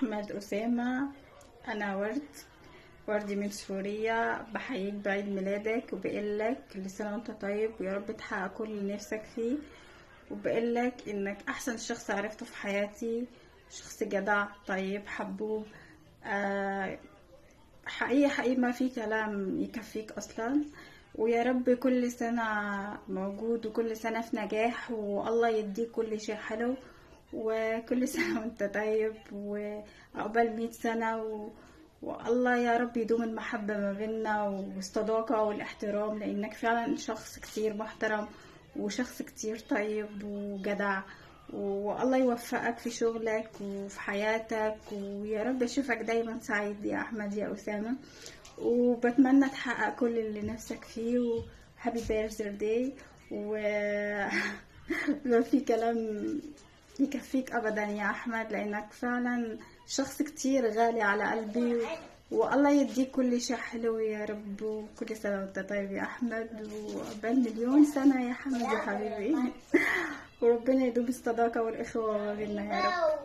أحمد أسامة. أنا وردي من سوريا. بحييك بعيد ميلادك وبقولك كل سنة وانت طيب، ويا رب تحقق كل اللي نفسك فيه. وبقولك إنك أحسن شخص عرفته في حياتي، شخص جدع طيب حبوب. آه، حقيقي ما في كلام يكفيك أصلا. ويا رب كل سنة موجود وكل سنة في نجاح، والله يديك كل شيء حلو. وكل سنة وانت طيب، وعقبال 100 سنة والله يا رب يدوم المحبة ما بيننا والصداقة والاحترام، لأنك فعلا شخص كتير محترم وشخص كتير طيب وجدع. والله يوفقك في شغلك وفي حياتك، ويا رب اشوفك دايما سعيد يا احمد يا اسامه. وبتمنى تحقق كل اللي نفسك فيه، وهابي بيرثداي. و ما في كلام يكفيك ابدا يا احمد، لانك فعلا شخص كتير غالي على قلبي. والله يديك كل شيء حلو يا رب، وكل سنة وانت طيب يا احمد، وعقبال مليون سنة يا حمد يا حبيبي. وربنا يدوم الصداقة والإخوة ما بيننا يا رب.